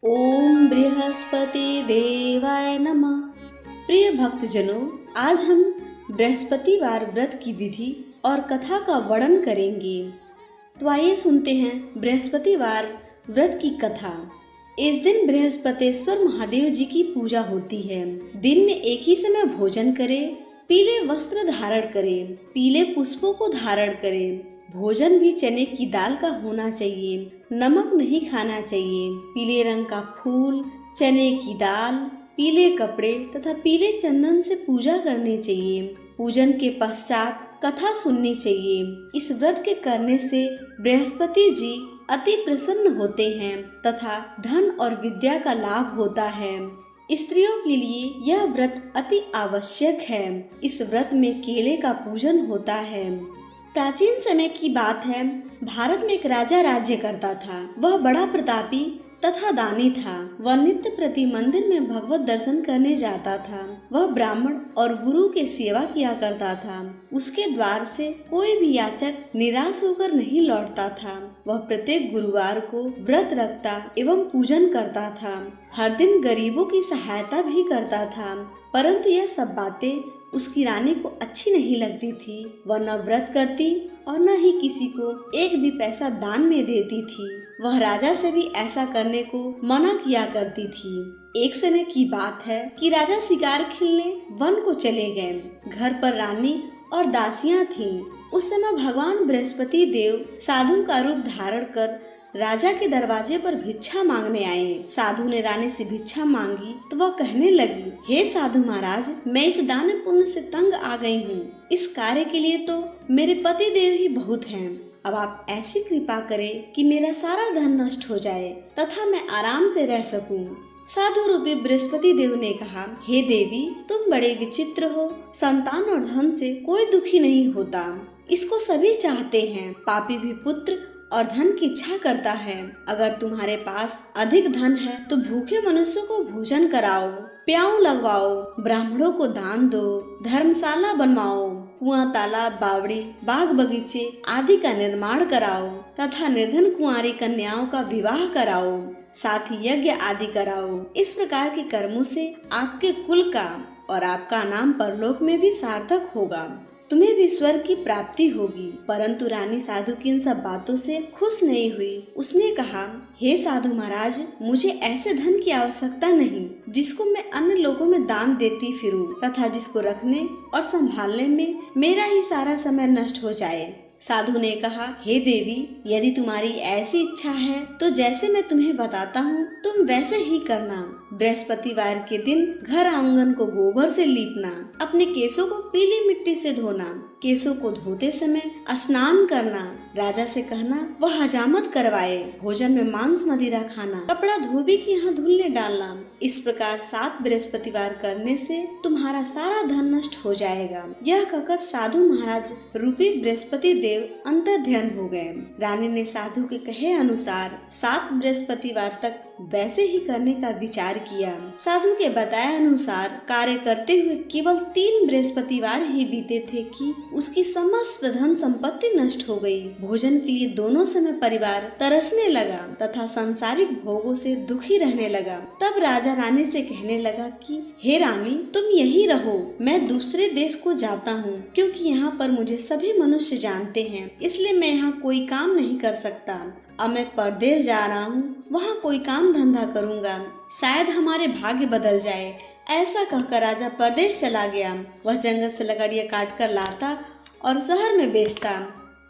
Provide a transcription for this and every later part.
ओम बृहस्पति देवाय नमः। प्रिय भक्तजनों, आज हम बृहस्पतिवार व्रत की विधि और कथा का वर्णन करेंगे। तो आइए सुनते हैं बृहस्पतिवार व्रत की कथा। इस दिन बृहस्पतिश्वर महादेव जी की पूजा होती है। दिन में एक ही समय भोजन करें, पीले वस्त्र धारण करें, पीले पुष्पों को धारण करें। भोजन भी चने की दाल का होना चाहिए, नमक नहीं खाना चाहिए। पीले रंग का फूल, चने की दाल, पीले कपड़े तथा पीले चंदन से पूजा करनी चाहिए। पूजन के पश्चात कथा सुननी चाहिए। इस व्रत के करने से बृहस्पति जी अति प्रसन्न होते हैं तथा धन और विद्या का लाभ होता है। स्त्रियों के लिए यह व्रत अति आवश्यक है। इस व्रत में केले का पूजन होता है। प्राचीन समय की बात है, भारत में एक राजा राज्य करता था। वह बड़ा प्रतापी तथा दानी था। वह नित्य प्रति मंदिर में भगवत दर्शन करने जाता था। वह ब्राह्मण और गुरु के सेवा किया करता था। उसके द्वार से कोई भी याचक निराश होकर नहीं लौटता था। वह प्रत्येक गुरुवार को व्रत रखता एवं पूजन करता था। हर दिन गरीबों की सहायता भी करता था। परंतु यह सब बातें उसकी रानी को अच्छी नहीं लगती थी। वह न व्रत करती और न ही किसी को एक भी पैसा दान में देती थी। वह राजा से भी ऐसा करने को मना किया करती थी। एक समय की बात है कि राजा शिकार खेलने वन को चले गए। घर पर रानी और दासियां थीं। उस समय भगवान बृहस्पति देव साधु का रूप धारण कर राजा के दरवाजे पर भिक्षा मांगने आए। साधु ने रानी से भिक्षा मांगी तो वह कहने लगी, हे साधु महाराज, मैं इस दान पुण्य से तंग आ गई हूँ। इस कार्य के लिए तो मेरे पति देव ही बहुत हैं। अब आप ऐसी कृपा करें कि मेरा सारा धन नष्ट हो जाए तथा मैं आराम से रह सकूं। साधु रूपी बृहस्पति देव ने कहा, हे देवी, तुम बड़े विचित्र हो। संतान और धन से कोई दुखी नहीं होता, इसको सभी चाहते हैं। पापी भी पुत्र और धन की इच्छा करता है। अगर तुम्हारे पास अधिक धन है तो भूखे मनुष्यों को भोजन कराओ, प्याऊ लगवाओ, ब्राह्मणों को दान दो, धर्मशाला बनवाओ, कुआं, तालाब, बावड़ी, बाग बगीचे आदि का निर्माण कराओ तथा निर्धन कुंवारी कन्याओं का विवाह कराओ, साथ ही यज्ञ आदि कराओ। इस प्रकार के कर्मों से आपके कुल का और आपका नाम परलोक में भी सार्थक होगा। तुम्हें भी स्वर्ग की प्राप्ति होगी। परंतु रानी साधु की इन सब बातों से खुश नहीं हुई। उसने कहा, हे साधु महाराज, मुझे ऐसे धन की आवश्यकता नहीं जिसको मैं अन्य लोगों में दान देती फिरूं तथा जिसको रखने और संभालने में मेरा ही सारा समय नष्ट हो जाए। साधु ने कहा, हे देवी, यदि तुम्हारी ऐसी इच्छा है तो जैसे मैं तुम्हें बताता हूँ तुम वैसे ही करना। बृहस्पतिवार के दिन घर आंगन को गोबर से लीपना, अपने केसों को पीली मिट्टी से धोना, केसों को धोते समय स्नान करना, राजा से कहना वह हजामत करवाए, भोजन में मांस मदिरा खाना, कपड़ा धोबी के यहाँ धुलने डालना। इस प्रकार 7 बृहस्पतिवार करने से तुम्हारा सारा धन नष्ट हो जाएगा। यह कहकर साधु महाराज रूपी बृहस्पति देव अंतर्ध्यान हो गए। रानी ने साधु के कहे अनुसार 7 बृहस्पतिवार तक वैसे ही करने का विचार किया। साधु के बताए अनुसार कार्य करते हुए केवल 3 बृहस्पतिवार ही बीते थे कि उसकी समस्त धन संपत्ति नष्ट हो गई। भोजन के लिए दोनों समय परिवार तरसने लगा तथा सांसारिक भोगों से दुखी रहने लगा। तब राजा रानी से कहने लगा कि हे रानी, तुम यहीं रहो, मैं दूसरे देश को जाता हूँ, क्योंकि यहाँ पर मुझे सभी मनुष्य जानते हैं, इसलिए मैं यहाँ कोई काम नहीं कर सकता। अब मैं परदेश जा रहा हूँ, वहाँ कोई काम धंधा करूँगा, शायद हमारे भाग्य बदल जाए। ऐसा कहकर राजा परदेश चला गया। वह जंगल से लकड़ियाँ काट कर लाता और शहर में बेचता।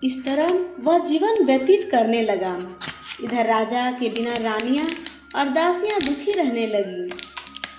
इस तरह वह जीवन व्यतीत करने लगा। इधर राजा के बिना रानियाँ और दासियाँ दुखी रहने लगी।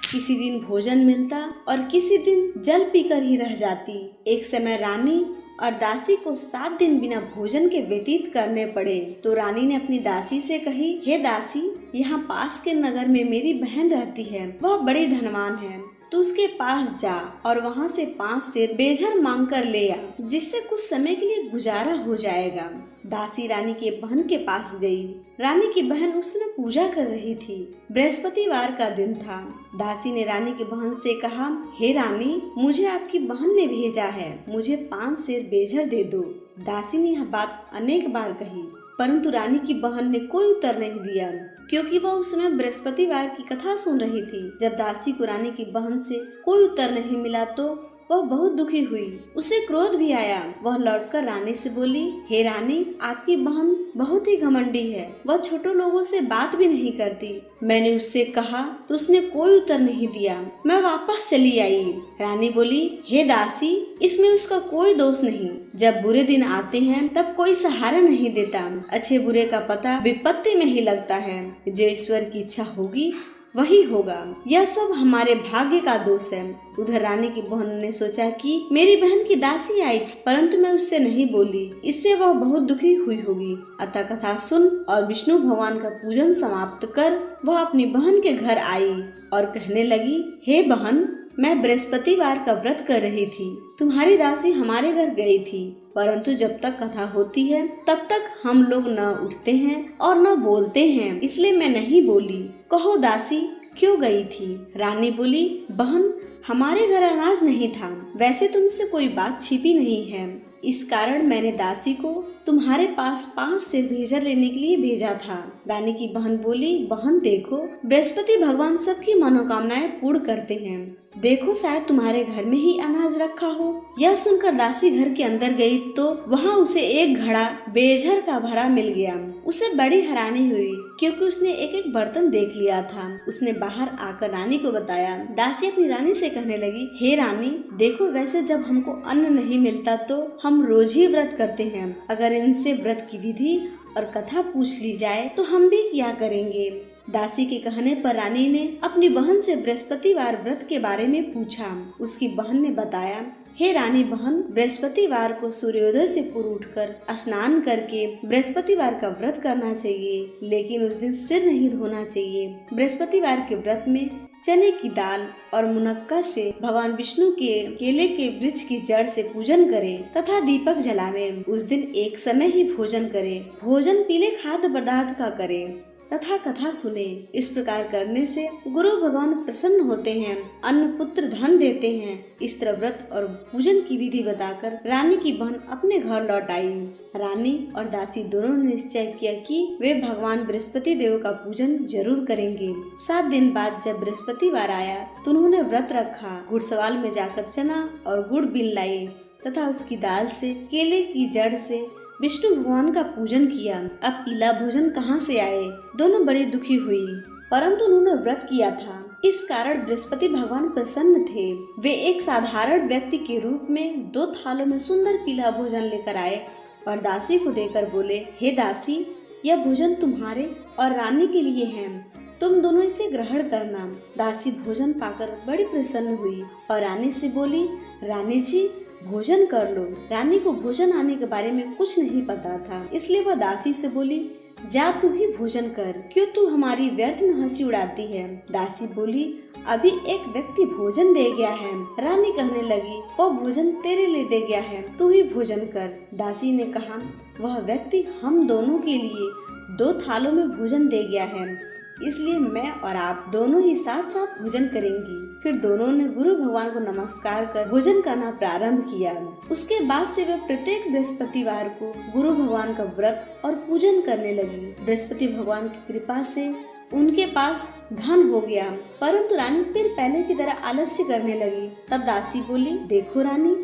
किसी दिन भोजन मिलता और किसी दिन जल पीकर ही रह जाती। एक समय रानी और दासी को 7 दिन बिना भोजन के व्यतीत करने पड़े। तो रानी ने अपनी दासी से कही, हे दासी, यहाँ पास के नगर में मेरी बहन रहती है, वह बड़ी धनवान है, तू उसके पास जा और वहाँ से 5 सेर बेझर मांग कर ले आ, जिससे कुछ समय के लिए गुजारा हो जाएगा। दासी रानी के बहन के पास गई। रानी की बहन उस समय पूजा कर रही थी। बृहस्पतिवार का दिन था। दासी ने रानी की बहन से कहा, हे रानी, मुझे आपकी बहन ने भेजा है, मुझे 5 सेर बेझर दे दो। दासी ने यह बात अनेक बार कही, परंतु रानी की बहन ने कोई उत्तर नहीं दिया, क्योंकि वह उस समय बृहस्पतिवार की कथा सुन रही थी। जब दासी को रानी की बहन से कोई उत्तर नहीं मिला तो वह बहुत दुखी हुई। उसे क्रोध भी आया। वह लौटकर रानी से बोली, हे रानी, आपकी बहन बहुत ही घमंडी है। वह छोटे लोगों से बात भी नहीं करती। मैंने उससे कहा तो उसने कोई उत्तर नहीं दिया। मैं वापस चली आई। रानी बोली, हे दासी, इसमें उसका कोई दोष नहीं। जब बुरे दिन आते हैं तब कोई सहारा नहीं देता। अच्छे बुरे का पता विपत्ति में ही लगता है। जो ईश्वर की इच्छा होगी वही होगा। यह सब हमारे भाग्य का दोष है। उधर रानी की बहन ने सोचा कि मेरी बहन की दासी आई थी, परंतु मैं उससे नहीं बोली, इससे वह बहुत दुखी हुई होगी। अतः कथा सुन और विष्णु भगवान का पूजन समाप्त कर वह अपनी बहन के घर आई और कहने लगी, हे बहन, मैं बृहस्पतिवार का व्रत कर रही थी। तुम्हारी दासी हमारे घर गई थी, परंतु जब तक कथा होती है तब तक हम लोग न उठते हैं और न बोलते हैं, इसलिए मैं नहीं बोली। कहो दासी, क्यों गई थी? रानी बोली, बहन, हमारे घर अनाज नहीं था। वैसे तुमसे कोई बात छिपी नहीं है, इस कारण मैंने दासी को तुम्हारे पास 5 सेर भेजर लेने के लिए भेजा था। रानी की बहन बोली, बहन देखो, बृहस्पति भगवान सबकी मनोकामनाएं पूर्ण करते हैं। देखो, शायद तुम्हारे घर में ही अनाज रखा हो। यह सुनकर दासी घर के अंदर गई तो वहाँ उसे एक घड़ा बेझर का भरा मिल गया। उसे बड़ी हैरानी हुई क्योंकि उसने एक एक बर्तन देख लिया था। उसने बाहर आकर रानी को बताया। दासी अपनी रानी से कहने लगी, हे रानी, देखो, वैसे जब हमको अन्न नहीं मिलता तो हम रोज ही व्रत करते हैं। अगर इनसे व्रत की विधि और कथा पूछ ली जाए तो हम भी क्या करेंगे। दासी के कहने पर रानी ने अपनी बहन से बृहस्पतिवार व्रत के बारे में पूछा। उसकी बहन ने बताया, हे रानी बहन, बृहस्पतिवार को सूर्योदय से पूर्व उठकर स्नान करके बृहस्पतिवार का व्रत करना चाहिए, लेकिन उस दिन सिर नहीं धोना चाहिए। बृहस्पतिवार के व्रत में चने की दाल और मुनक्का से भगवान विष्णु के केले के वृक्ष की जड़ से पूजन करें तथा दीपक जलावें। उस दिन एक समय ही भोजन करें। भोजन पीले खाद्य पदार्थ का करें तथा कथा सुने। इस प्रकार करने से गुरु भगवान प्रसन्न होते हैं, अन्न पुत्र धन देते हैं। इस तरह व्रत और पूजन की विधि बताकर रानी की बहन अपने घर लौट आई। रानी और दासी दोनों ने निश्चय किया कि वे भगवान बृहस्पति देव का पूजन जरूर करेंगे। 7 दिन बाद जब बृहस्पतिवार आया तो उन्होंने व्रत रखा। घुड़सवाल में जाकर चना और गुड़ बीन लाई तथा उसकी दाल से केले की जड़ से विष्णु भगवान का पूजन किया। अब पीला भोजन कहाँ से आए? दोनों बड़ी दुखी हुई, परंतु उन्होंने व्रत किया था, इस कारण बृहस्पति भगवान प्रसन्न थे। वे एक साधारण व्यक्ति के रूप में 2 थालों में सुंदर पीला भोजन लेकर आए और दासी को देकर बोले, हे दासी, यह भोजन तुम्हारे और रानी के लिए है, तुम दोनों इसे ग्रहण करना। दासी भोजन पाकर बड़ी प्रसन्न हुई और रानी से बोली, रानी जी, भोजन कर लो। रानी को भोजन आने के बारे में कुछ नहीं पता था, इसलिए वह दासी से बोली, जा तू ही भोजन कर, क्यों तू हमारी व्यर्थ में हंसी उड़ाती है। दासी बोली, अभी एक व्यक्ति भोजन दे गया है। रानी कहने लगी, वह भोजन तेरे लिए दे गया है, तू ही भोजन कर। दासी ने कहा, वह व्यक्ति हम दोनों के लिए 2 थालों में भोजन दे गया है, इसलिए मैं और आप दोनों ही साथ साथ भोजन करेंगी। फिर दोनों ने गुरु भगवान को नमस्कार कर भोजन करना प्रारंभ किया। उसके बाद से वे प्रत्येक बृहस्पतिवार को गुरु भगवान का व्रत और पूजन करने लगी। बृहस्पति भगवान की कृपा से उनके पास धन हो गया, परंतु रानी फिर पहले की तरह आलस्य करने लगी। तब दासी बोली, देखो रानी,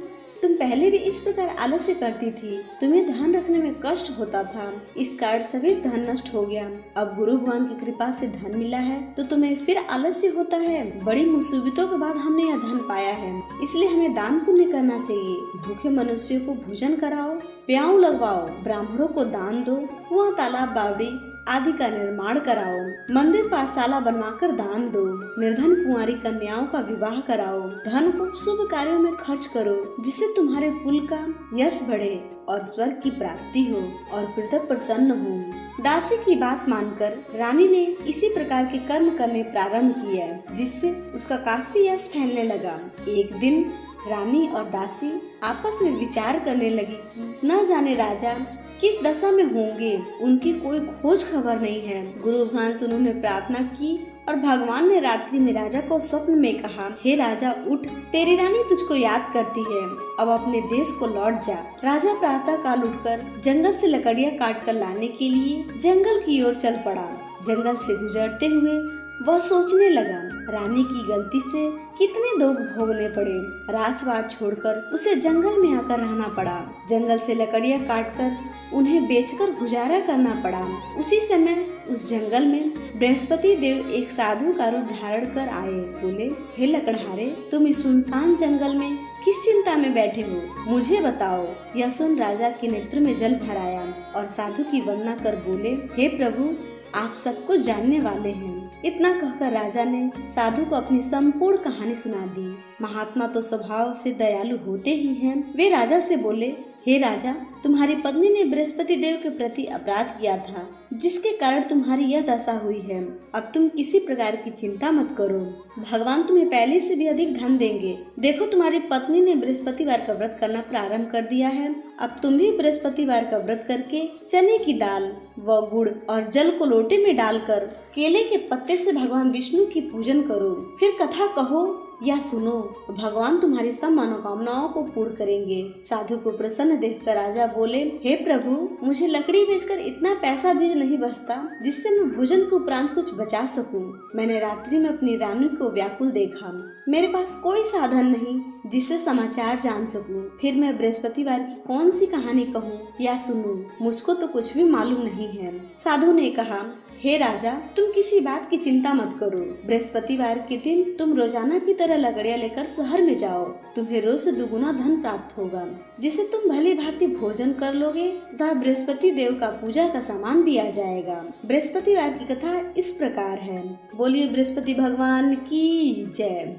तुम पहले भी इस प्रकार आलस्य करती थी, तुम्हें धन रखने में कष्ट होता था, इस कारण सभी धन नष्ट हो गया। अब गुरु भगवान की कृपा से धन मिला है तो तुम्हें फिर आलस्य होता है। बड़ी मुसीबतों के बाद हमने यह धन पाया है, इसलिए हमें दान पुण्य करना चाहिए। भूखे मनुष्यों को भोजन कराओ, प्याऊ लगवाओ, ब्राह्मणों को दान दो, वहाँ तालाब बावड़ी आदि का निर्माण कराओ, मंदिर पाठशाला बनवाकर दान दो, निर्धन कुंवारी कन्याओं का विवाह कराओ, धन को शुभ कार्यों में खर्च करो, जिससे तुम्हारे कुल का यश बढ़े और स्वर्ग की प्राप्ति हो और पिता प्रसन्न हो। दासी की बात मानकर रानी ने इसी प्रकार के कर्म करने प्रारंभ किया, जिससे उसका काफी यश फैलने लगा। एक दिन रानी और दासी आपस में विचार करने लगी कि न जाने राजा किस दशा में होंगे, उनकी कोई खोज खबर नहीं है। गुरु भगवान से उन्होंने प्रार्थना की और भगवान ने रात्रि में राजा को स्वप्न में कहा, हे राजा उठ, तेरी रानी तुझको याद करती है, अब अपने देश को लौट जा। राजा प्रातः काल उठकर जंगल से लकड़ियाँ काट कर लाने के लिए जंगल की ओर चल पड़ा। जंगल से गुजरते हुए वह सोचने लगा, रानी की गलती से कितने दुख भोगने पड़े। राजपाट छोड़कर उसे जंगल में आकर रहना पड़ा। जंगल से लकड़ियां काटकर उन्हें बेचकर गुजारा करना पड़ा। उसी समय उस जंगल में बृहस्पति देव एक साधु का रूप धारण कर आए। बोले, हे लकड़हारे, तुम इस सुनसान जंगल में किस चिंता में बैठे हो, मुझे बताओ। यह सुन राजा के नेत्र में जल भर आया और साधु की वंदना कर बोले, हे प्रभु, आप सब कुछ जानने वाले हैं। इतना कहकर राजा ने साधु को अपनी संपूर्ण कहानी सुना दी। महात्मा तो स्वभाव से दयालु होते ही हैं। वे राजा से बोले, हे राजा, तुम्हारी पत्नी ने बृहस्पति देव के प्रति अपराध किया था, जिसके कारण तुम्हारी यह दशा हुई है। अब तुम किसी प्रकार की चिंता मत करो, भगवान तुम्हें पहले से भी अधिक धन देंगे। देखो, तुम्हारी पत्नी ने बृहस्पतिवार का व्रत करना प्रारंभ कर दिया है। अब तुम भी बृहस्पतिवार का व्रत करके चने की दाल व गुड़ और जल को लोटे में डालकर केले के पत्ते से भगवान विष्णु की पूजन करो। फिर कथा कहो या सुनो, भगवान तुम्हारी सब मनोकामनाओं को पूर्ण करेंगे। साधु को प्रसन्न देखकर राजा बोले, हे प्रभु, मुझे लकड़ी बेचकर इतना पैसा भी नहीं बचता जिससे मैं भोजन के उपरांत कुछ बचा सकूं। मैंने रात्रि में अपनी रानी को व्याकुल देखा। मेरे पास कोई साधन नहीं जिससे समाचार जान सकूं। फिर मैं बृहस्पतिवार की कौन सी कहानी कहूँ या सुनूं, मुझको तो कुछ भी मालूम नहीं है। साधु ने कहा, हे राजा, तुम किसी बात की चिंता मत करो। बृहस्पतिवार के दिन तुम रोजाना की तरह लकड़ियां लेकर शहर में जाओ। तुम्हें रोज से दुगुना धन प्राप्त होगा, जिसे तुम भली भांति भोजन कर लोगे तथा बृहस्पति देव का पूजा का सामान भी आ जाएगा। बृहस्पतिवार की कथा इस प्रकार है। बोलिए बृहस्पति भगवान की जय।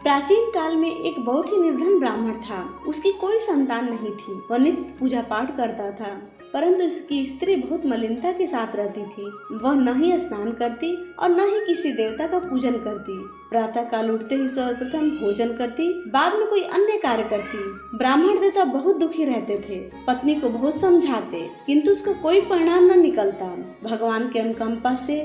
प्राचीन काल में एक बहुत ही निर्धन ब्राह्मण था। उसकी कोई संतान नहीं थी। वह नित्य पूजा पाठ करता था, परंतु उसकी स्त्री बहुत मलिनता के साथ रहती थी। वह न ही स्नान करती और न ही किसी देवता का पूजन करती। प्रातः काल उठते ही सर्वप्रथम भोजन करती, बाद में कोई अन्य कार्य करती। ब्राह्मण देवता बहुत दुखी रहते थे। पत्नी को बहुत समझाते, किंतु उसका कोई परिणाम न निकलता। भगवान के अनुकंपा से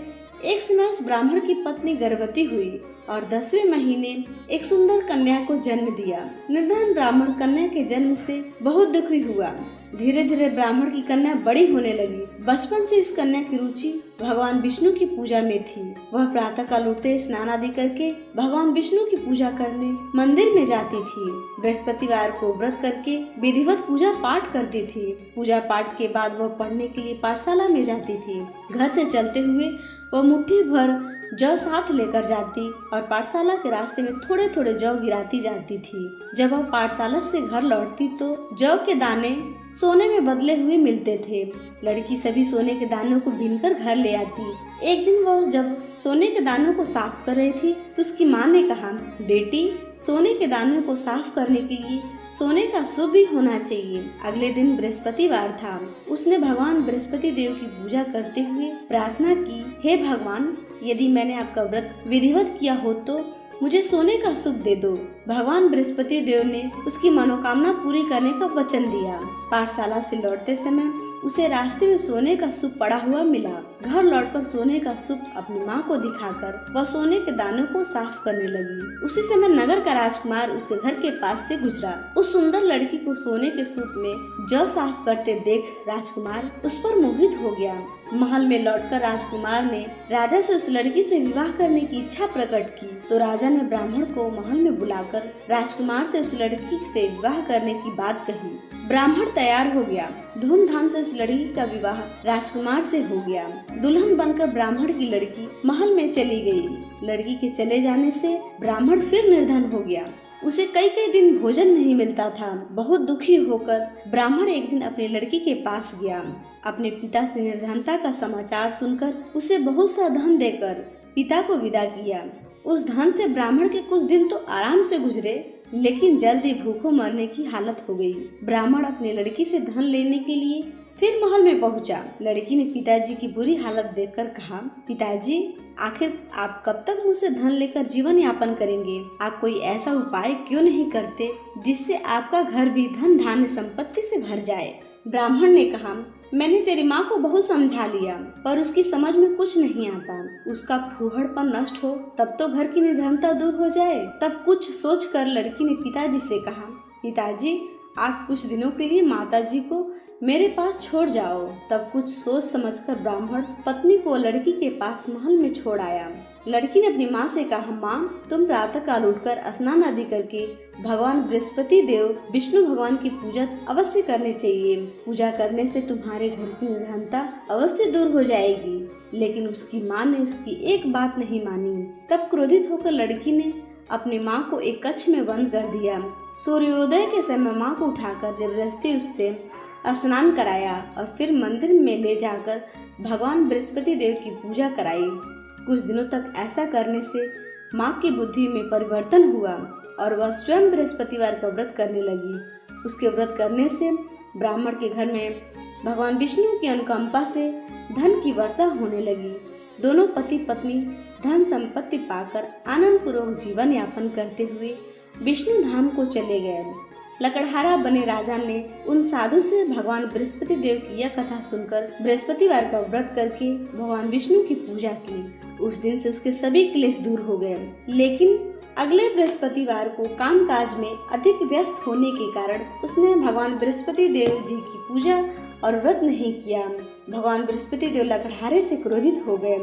एक समय उस ब्राह्मण की पत्नी गर्भवती हुई और 10वें महीने एक सुंदर कन्या को जन्म दिया। निर्धन ब्राह्मण कन्या के जन्म से बहुत दुखी हुआ। धीरे धीरे ब्राह्मण की कन्या बड़ी होने लगी। बचपन से उस कन्या की रुचि भगवान विष्णु की पूजा में थी। वह प्रातः काल उठते स्नान आदि करके भगवान विष्णु की पूजा करने मंदिर में जाती थी। बृहस्पतिवार को व्रत करके विधिवत पूजा पाठ करती थी। पूजा पाठ के बाद वह पढ़ने के लिए पाठशाला में जाती थी। घर से चलते हुए वह मुट्ठी भर जौ साथ लेकर जाती और पाठशाला के रास्ते में थोड़े थोड़े जौ गिराती जाती थी। जब वह पाठशाला से घर लौटती तो जौ के दाने सोने में बदले हुए मिलते थे। लड़की सभी सोने के दानों को बीनकर घर ले आती। एक दिन वह जब सोने के दानों को साफ कर रही थी तो उसकी माँ ने कहा, बेटी, सोने के दानों को साफ करने के लिए सोने का शुभ भी होना चाहिए। अगले दिन बृहस्पतिवार था। उसने भगवान बृहस्पति देव की पूजा करते हुए प्रार्थना की, हे भगवान, यदि मैंने आपका व्रत विधिवत किया हो तो मुझे सोने का सुख दे दो। भगवान बृहस्पति देव ने उसकी मनोकामना पूरी करने का वचन दिया। पाठशाला से लौटते समय उसे रास्ते में सोने का सूप पड़ा हुआ मिला। घर लौटकर सोने का सूप अपनी माँ को दिखाकर वह सोने के दानों को साफ करने लगी। उसी समय नगर का राजकुमार उसके घर के पास से गुजरा। उस सुंदर लड़की को सोने के सूप में जौ साफ करते देख राजकुमार उस पर मोहित हो गया। महल में लौटकर राजकुमार ने राजा से उस लड़की से विवाह करने की इच्छा प्रकट की तो राजा ने ब्राह्मण को महल में बुलाकर राजकुमार से उस लड़की से विवाह करने की बात कही। ब्राह्मण तैयार हो गया। धूमधाम से उस लड़की का विवाह राजकुमार से हो गया। दुल्हन बनकर ब्राह्मण की लड़की महल में चली गई। लड़की के चले जाने से ब्राह्मण फिर निर्धन हो गया। उसे कई कई दिन भोजन नहीं मिलता था। बहुत दुखी होकर ब्राह्मण एक दिन अपनी लड़की के पास गया। अपने पिता से निर्धनता का समाचार सुनकर उसे बहुत सा धन देकर पिता को विदा किया। उस धन से ब्राह्मण के कुछ दिन तो आराम से गुजरे, लेकिन जल्दी भूखों मरने की हालत हो गई। ब्राह्मण अपनी लड़की से धन लेने के लिए फिर महल में पहुंचा। लड़की ने पिताजी की बुरी हालत देखकर कहा, पिताजी, आखिर आप कब तक मुझसे धन लेकर जीवन यापन करेंगे? आप कोई ऐसा उपाय क्यों नहीं करते जिससे आपका घर भी धन धान्य संपत्ति से भर जाए? ब्राह्मण ने कहा, मैंने तेरी माँ को बहुत समझा लिया, पर उसकी समझ में कुछ नहीं आता। उसका फूहड़पन नष्ट हो तब तो घर की निर्धनता दूर हो जाए। तब कुछ सोचकर लड़की ने पिताजी से कहा, पिताजी, आप कुछ दिनों के लिए माताजी को मेरे पास छोड़ जाओ। तब कुछ सोच समझकर ब्राह्मण पत्नी को लड़की के पास महल में छोड़ आया। लड़की ने अपनी माँ से कहा, माँ, तुम प्रातः काल उठकर स्नान आदि करके भगवान बृहस्पति देव विष्णु भगवान की पूजा अवश्य करनी चाहिए। पूजा करने से तुम्हारे घर की निर्धनता अवश्य दूर हो जाएगी। लेकिन उसकी माँ ने उसकी एक बात नहीं मानी। तब क्रोधित होकर लड़की ने अपनी माँ को एक कक्ष में बंद कर दिया। सूर्योदय के समय माँ को उठाकर जबरदस्ती उससे स्नान कराया और फिर मंदिर में ले जाकर भगवान बृहस्पति देव की पूजा कराई। कुछ दिनों तक ऐसा करने से माँ की बुद्धि में परिवर्तन हुआ और वह स्वयं बृहस्पतिवार का व्रत करने लगी। उसके व्रत करने से ब्राह्मण के घर में भगवान विष्णु की अनुकंपा से धन की वर्षा होने लगी। दोनों पति पत्नी धन संपत्ति पाकर आनंद पूर्वक जीवन यापन करते हुए विष्णु धाम को चले गए। लकड़हारा बने राजा ने उन साधु से भगवान बृहस्पति देव की यह कथा सुनकर बृहस्पतिवार का व्रत करके भगवान विष्णु की पूजा की। उस दिन से उसके सभी क्लेश दूर हो गए। लेकिन अगले बृहस्पतिवार को कामकाज में अधिक व्यस्त होने के कारण उसने भगवान बृहस्पति देव जी की पूजा और व्रत नहीं किया। भगवान बृहस्पति देव लकड़हारे से क्रोधित हो गए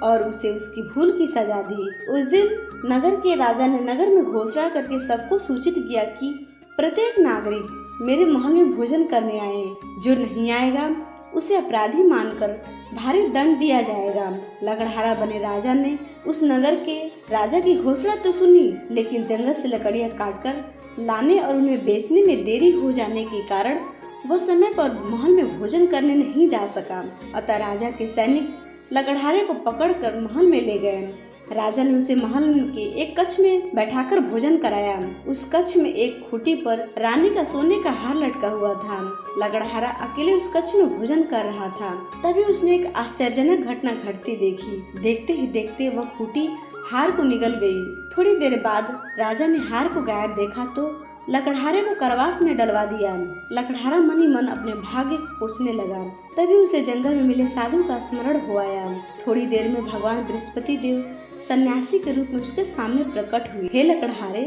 और उसे उसकी भूल की सजा दी। उस दिन नगर के राजा ने नगर में घोषणा करके सबको सूचित किया कि प्रत्येक नागरिक मेरे महल में भोजन करने आए। जो नहीं आएगा उसे अपराधी मानकर भारी दंड दिया जाएगा। लकड़हारा बने राजा ने उस नगर के राजा की घोषणा तो सुनी, लेकिन जंगल से लकड़ियां काटकर लाने और उन्हें बेचने में देरी हो जाने के कारण वह समय पर महल में भोजन करने नहीं जा सका। अतः राजा के सैनिक लकड़हारे को पकड़कर महल में ले गए। राजा ने उसे महल के एक कक्ष में बैठाकर भोजन कराया। उस कक्ष में एक खूंटी पर रानी का सोने का हार लटका हुआ था। लकड़हारा अकेले उस कक्ष में भोजन कर रहा था। तभी उसने एक आश्चर्यजनक घटना घटती देखी। देखते ही देखते वह खूंटी हार को निगल गई। थोड़ी देर बाद राजा ने हार को गायब देखा तो लकड़हारे को कारावास में डलवा दिया। लकड़हारा मन ही मन अपने भाग्य कोसने लगा। तभी उसे जंगल में मिले साधु का स्मरण हो आया। थोड़ी देर में भगवान बृहस्पति देव सन्यासी के रूप में उसके सामने प्रकट हुए। हे लकड़हारे,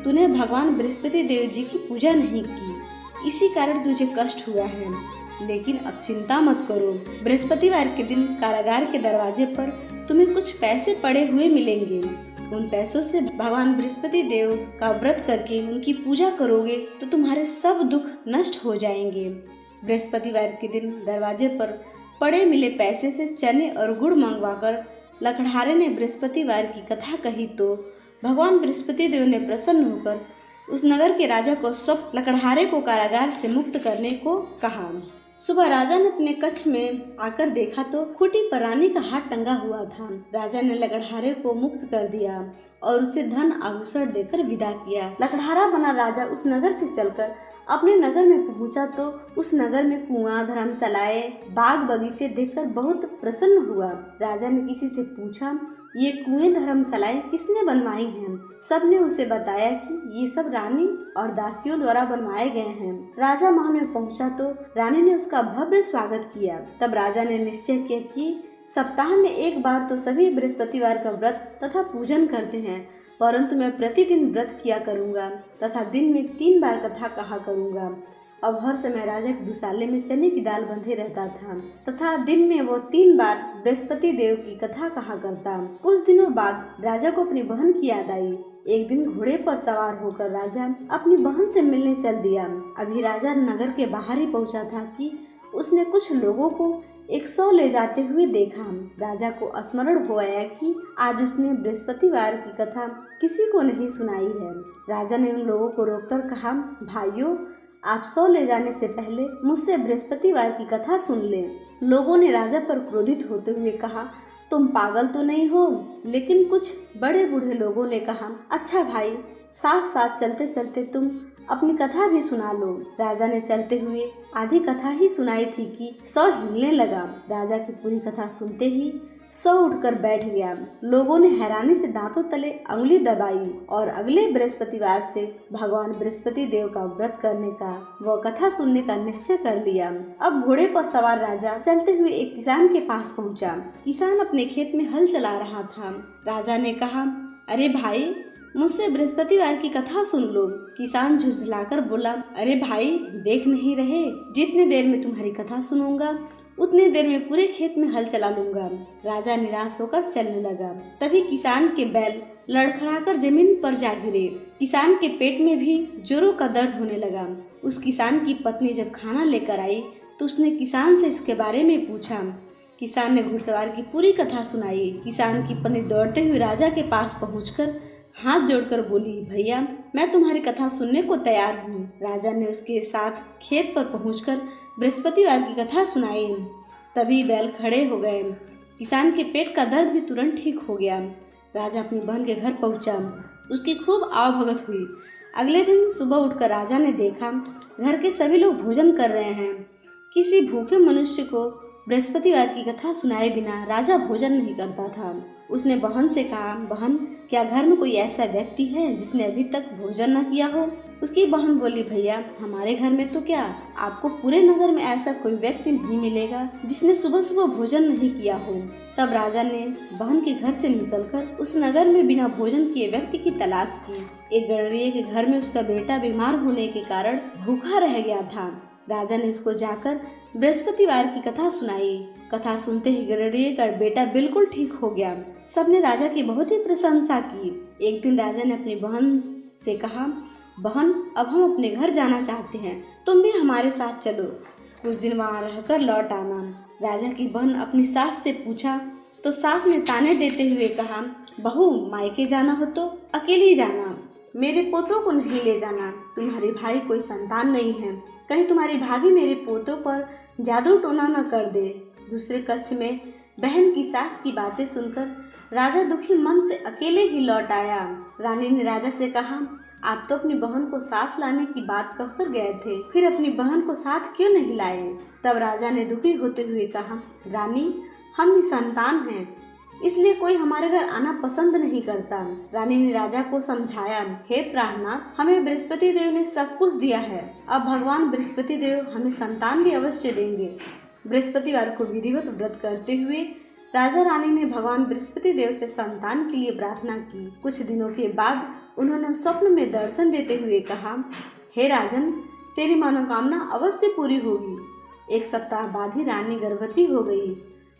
तूने भगवान बृहस्पति देव जी की पूजा नहीं की, इसी कारण तुझे कष्ट हुआ है। लेकिन अब चिंता मत करो। बृहस्पतिवार के दिन कारागार के दरवाजे पर तुम्हें कुछ पैसे पड़े हुए मिलेंगे। उन पैसों से भगवान बृहस्पति देव का व्रत करके उनकी पूजा करोगे तो तुम्हारे सब दुख नष्ट हो जाएंगे। बृहस्पतिवार के दिन दरवाजे पर पड़े मिले पैसे से चने और गुड़ मंगवाकर लकड़हारे ने बृहस्पतिवार की कथा कही तो भगवान बृहस्पति देव ने प्रसन्न होकर उस नगर के राजा को सब लकड़हारे को कारागार से मुक्त करने को कहा। सुबह राजा ने अपने कक्ष में आकर देखा तो खूंटी पर रानी का हाथ टंगा हुआ था। राजा ने लकड़हारे को मुक्त कर दिया और उसे धन आभूषण देकर विदा किया। लकड़हारा बना राजा उस नगर से चलकर अपने नगर में पहुंचा तो उस नगर में कुआं, धर्मशालाएं, बाग बगीचे देखकर बहुत प्रसन्न हुआ। राजा ने किसी से पूछा, ये कुएं, धर्मशालाएं किसने बनवाई हैं? सबने उसे बताया कि ये सब रानी और दासियों द्वारा बनवाए गए हैं। राजा महल में पहुंचा तो रानी ने उसका भव्य स्वागत किया। तब राजा ने निश्चय किया कि सप्ताह में एक बार तो सभी बृहस्पतिवार का व्रत तथा पूजन करते हैं, परंतु मैं प्रतिदिन व्रत किया करूंगा तथा दिन में 3 बार कथा कहा करूंगा। अब हर समय राजा के दुशाले में चने की दाल बंधे रहता था तथा दिन में वो 3 बार बृहस्पति देव की कथा कहा करता। कुछ दिनों बाद राजा को अपनी बहन की याद आई। एक दिन घोड़े पर सवार होकर राजा अपनी बहन से मिलने चल दिया। अभी राजा नगर के बाहर ही पहुंचा था कि उसने कुछ लोगों को 100 ले जाते हुए देखा। राजा को स्मरण हो आया कि आज उसने बृहस्पतिवार की कथा किसी को नहीं सुनाई है। राजा ने उन लोगों को रोककर कहा, भाइयों, आप 100 ले जाने से पहले मुझसे बृहस्पतिवार की कथा सुन लें। लोगों ने राजा पर क्रोधित होते हुए कहा, तुम पागल तो नहीं हो? लेकिन कुछ बड़े बूढ़े लोगों ने कहा, अच्छा भाई, साथ साथ चलते चलते तुम अपनी कथा भी सुना लो। राजा ने चलते हुए आधी कथा ही सुनाई थी कि 100 हिलने लगा। राजा की पूरी कथा सुनते ही 100 उठकर बैठ गया। लोगों ने हैरानी से दांतों तले अंगुली दबाई और अगले बृहस्पतिवार से भगवान बृहस्पति देव का व्रत करने का व कथा सुनने का निश्चय कर लिया। अब घोड़े पर सवार राजा चलते हुए एक किसान के पास पहुंचा। किसान अपने खेत में हल चला रहा था। राजा ने कहा, अरे भाई, मुझसे बृहस्पतिवार की कथा सुन लो। किसान झुंझलाकर बोला, अरे भाई देख नहीं रहे, जितनी देर में तुम्हारी कथा सुनूंगा उतनी देर में पूरे खेत में हल चला लूंगा। राजा निराश होकर चलने लगा। तभी किसान के बैल लड़खड़ाकर जमीन पर जा गिरे। किसान के पेट में भी जोरों का दर्द होने लगा। उस किसान की पत्नी जब खाना लेकर आई तो उसने किसान से इसके बारे में पूछा। किसान ने घुड़सवार की पूरी कथा सुनाई। किसान की पत्नी दौड़ते हुए राजा के पास पहुंचकर हाथ जोड़कर बोली, भैया मैं तुम्हारी कथा सुनने को तैयार हूँ। राजा ने उसके साथ खेत पर पहुंचकर बृहस्पतिवार की कथा सुनाई। तभी बैल खड़े हो गए। किसान के पेट का दर्द भी तुरंत ठीक हो गया। राजा अपनी बहन के घर पहुंचा। उसकी खूब आवभगत हुई। अगले दिन सुबह उठकर राजा ने देखा घर के सभी लोग भोजन कर रहे हैं। किसी भूखे मनुष्य को बृहस्पतिवार की कथा सुनाए बिना राजा भोजन नहीं करता था। उसने बहन से कहा, बहन क्या घर में कोई ऐसा व्यक्ति है जिसने अभी तक भोजन न किया हो? उसकी बहन बोली, भैया हमारे घर में तो क्या, आपको पूरे नगर में ऐसा कोई व्यक्ति नहीं मिलेगा जिसने सुबह सुबह भोजन नहीं किया हो। तब राजा ने बहन के घर से निकलकर उस नगर में बिना भोजन किए व्यक्ति की तलाश की। एक गडरिये के घर में उसका बेटा बीमार होने के कारण भूखा रह गया था। राजा ने उसको जाकर बृहस्पतिवार की कथा सुनाई। कथा सुनते ही गडरिये का बेटा बिल्कुल ठीक हो गया। सबने राजा की बहुत ही प्रशंसा की। एक दिन राजा ने अपनी बहन से कहा, बहन अब हम अपने घर जाना चाहते हैं, तुम भी हमारे साथ चलो, कुछ दिन वहाँ रहकर लौट आना। राजा की बहन अपनी सास से पूछा तो सास ने ताने देते हुए कहा, बहू मायके जाना हो तो अकेली जाना, मेरे पोतों को नहीं ले जाना। तुम्हारे भाई कोई संतान नहीं है, कहीं तुम्हारी भाभी मेरे पोतों पर जादू टोना न कर दे। दूसरे कक्ष में बहन की सास की बातें सुनकर राजा दुखी मन से अकेले ही लौट आया। रानी ने राजा से कहा, आप तो अपनी बहन को साथ लाने की बात कहकर गए थे, फिर अपनी बहन को साथ क्यों नहीं लाए? तब राजा ने दुखी होते हुए कहा, रानी हम निसंतान हैं, इसलिए कोई हमारे घर आना पसंद नहीं करता। रानी ने राजा को समझाया, हे प्राणनाथ, हमें बृहस्पति देव ने सब कुछ दिया है, अब भगवान बृहस्पति देव हमें संतान भी अवश्य देंगे। बृहस्पतिवार को विधिवत व्रत करते हुए राजा रानी ने भगवान बृहस्पति देव से संतान के लिए प्रार्थना की। कुछ दिनों के बाद उन्होंने स्वप्न में दर्शन देते हुए कहा, हे राजन, तेरी मनोकामना अवश्य पूरी होगी। एक सप्ताह बाद ही रानी गर्भवती हो गई।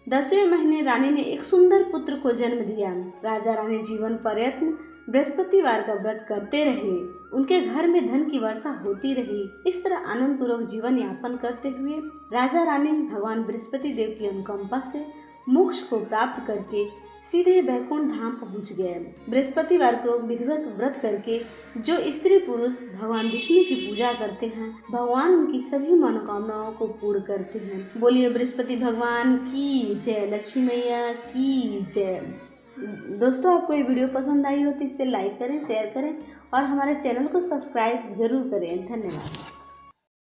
10वें महीने रानी ने एक सुंदर पुत्र को जन्म दिया। राजा रानी जीवन पर्यंत बृहस्पतिवार का व्रत करते रहे। उनके घर में धन की वर्षा होती रही। इस तरह आनंद पूर्वक जीवन यापन करते हुए राजा रानी भगवान बृहस्पति देव की अनुकंपा से मोक्ष को प्राप्त करके सीधे वैकुंठ धाम पहुंच गए। बृहस्पतिवार को विधिवत व्रत करके जो स्त्री पुरुष भगवान विष्णु की पूजा करते हैं, भगवान उनकी सभी मनोकामनाओं को पूर्ण करते हैं। बोलिए बृहस्पति भगवान की जय, लक्ष्मी मैया की जय। दोस्तों आपको ये वीडियो पसंद आई हो तो इसे लाइक करें, शेयर करें और हमारे चैनल को सब्सक्राइब जरूर करें। धन्यवाद।